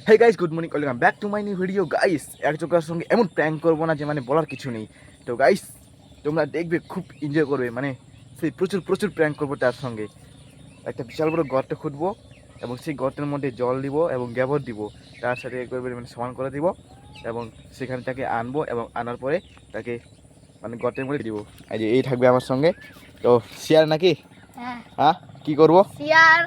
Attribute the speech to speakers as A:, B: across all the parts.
A: Hey guys, good morning, welcome back to my new video. Guys, একজনের সঙ্গে এমন prank করবো না যে মানে বলার কিছু নেই। তো গাইস, তোমরা দেখবে, খুব এনজয় করবে। মানে সেই প্রচুর প্রচুর প্র্যাঙ্ক করবো। তার সঙ্গে একটা বিশাল বড় গর্ত খুঁড়বো এবং সেই গর্তের মধ্যে জল দিব এবং গোবর দিব। তার সাথে করবে মানে সমান করে দিব এবং সেখানে তাকে আনবো এবং আনার পরে তাকে মানে গর্তের মধ্যে দিব। এই থাকবে আমার সঙ্গে। তো শেয়ার নাকি? হ্যাঁ, কি করবো
B: শেয়ার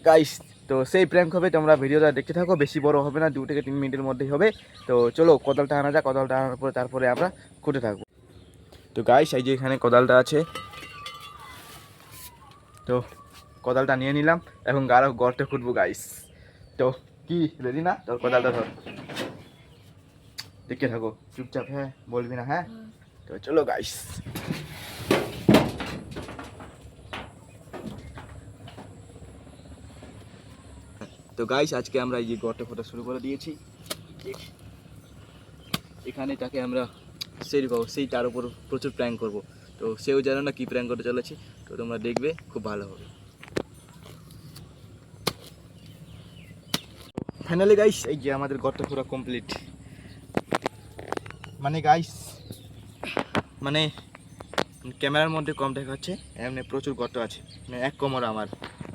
A: গাইস? তো সেই প্র্যাঙ্ক হবে, তোমরা ভিডিওটা দেখতে থাকো। বেশি বড় হবে না, 2 থেকে 3 মিনিটের মধ্যেই হবে। তো চলো কোদালটা আনা যাক। কোদালটা আনার পরে তারপরে আমরা খুঁটে থাকবো। তো গাইস, এই যে এখানে কোদালটা আছে। তো কোদালটা নিয়ে নিলাম এবং আরো গর্তে খুঁটবো গাইস। তো কি রেডি না? তোর কোদালটা ধর, দেখতে থাকো চুপচাপ। হ্যাঁ, বলবি না? হ্যাঁ, তো চলো গাইস। তো গাইস, আজকে আমরা এই যে গর্ত খোঁড়া শুরু করে দিয়েছি। এখানে তাকে আমরা সেই পাবো, সেই তার উপর প্রচুর প্র্যাঙ্ক করব। তো সেও জানে না কী প্র্যাঙ্ক করতে চলেছি। তো তোমরা দেখবে, খুব ভালো হবে। ফাইনালি গাইস, এই যে আমাদের গর্ত খোঁড়া কমপ্লিট। মানে গাইস, মানে ক্যামেরার মধ্যে কম দেখাচ্ছে, এমনি প্রচুর গর্ত আছে। মানে 1 কোমর আমার,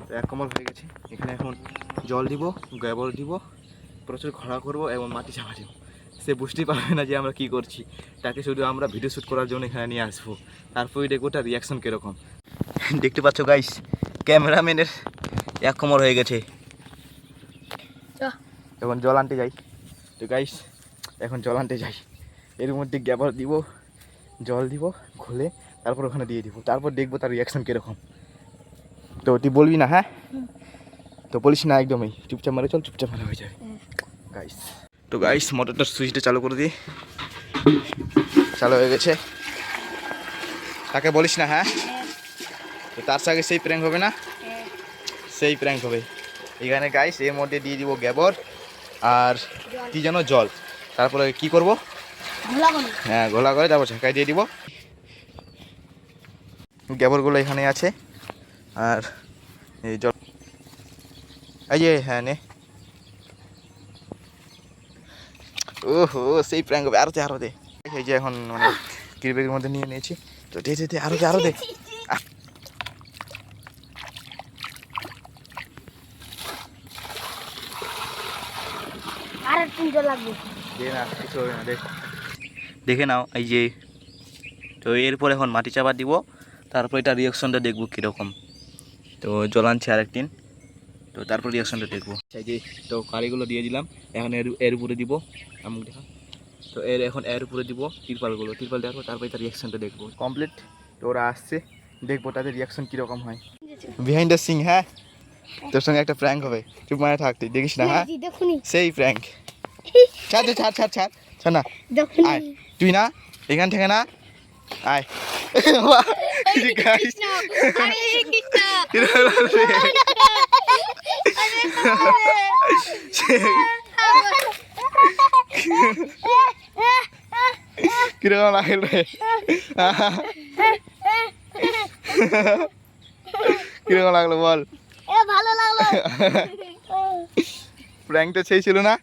A: তো 1 কোমর হয়ে গেছে। এখানে এখন জল দিব, গোবর দিব, প্রচুর খরা করব এবং মাটি চাপা দিব। সে বুঝতেই পারবে না যে আমরা কি করছি। তাকে শুধু আমরা ভিডিও শ্যুট করার জন্য এখানে নিয়ে আসবো। তারপরে দেখবো তার রিয়াকশন কীরকম। দেখতে পাচ্ছ গাইস, ক্যামেরাম্যানের 1 কোমর হয়ে গেছে। এখন জল আনতে যাই। তো গাইস, এখন জল আনতে যাই। এর মধ্যে গোবর দিব, জল দিব, খুলে তারপর ওখানে দিয়ে দিব। তারপর দেখবো তার রিয়াকশন কীরকম। তো তুই বলবি না? হ্যাঁ, তো বলিস না একদমই। চুপচাপ মারে চল, চুপচাপ মারা হয়ে যাবে গাইস। তো গাইস, মোটরটার সুইচটা চালু করে দিই। চালু হয়ে গেছে। তাকে বলিস না? হ্যাঁ, তো তার সঙ্গে সেই প্র্যাঙ্ক হবে না? সেই প্র্যাঙ্ক হবে এখানে গাইস। এর মধ্যে দিয়ে দিব গোবর আর কি যেন জল। তারপরে কি করব? হ্যাঁ, ঘোলা করে তারপর ঝাঁকায় দিয়ে দিব। গোবরগুলো এখানে আছে আর এই জল, এই যে। হ্যাঁ, নে। ওহো, সেই প্র্যাঙ্ক হবে। আরো দে, আরো দে। এই যে এখন মানে কিরবেগের মধ্যে নিয়ে নিয়েছি। তো দে দে দে, আরো দে, আরো দে। দে না, কিছু হবে না, দেখ, দেখে নাও। এই যে, তো এরপর এখন মাটি চাপা দিব। তারপর এটা রিয়াকশনটা দেখবো কীরকম। তো জল আনছি আরেকদিন। তো তারপর রিয়াকশনটা দেখবো। এই যে, তো কারিগুলো দিয়ে দিলাম। এখন এর উপরে দিব। আমুক দেখা। তো এখন এর উপরে দিব তিরপালগুলো। তিরপাল দেখো, তারপরে তার রিয়াকশনটা দেখবো। কমপ্লিট। তো ওরা আসছে, দেখবো তাদের রিয়াকশন কীরকম হয়। Behind the scene. হ্যাঁ, তোর সঙ্গে একটা প্র্যাঙ্ক হবে। চুপ মানে থাক, তুই দেখিস না? হ্যাঁ, সেই প্র্যাঙ্ক। ছাড় দে, ছাড় ছাড় ছাড় ছাড় না। আয় তুই না, এখান থেকে না, আয়। কিরকম লাগল রে? কিরকম লাগলো বল?
B: ভালো লাগলো।
A: প্র্যাঙ্কটা সেই ছিল না?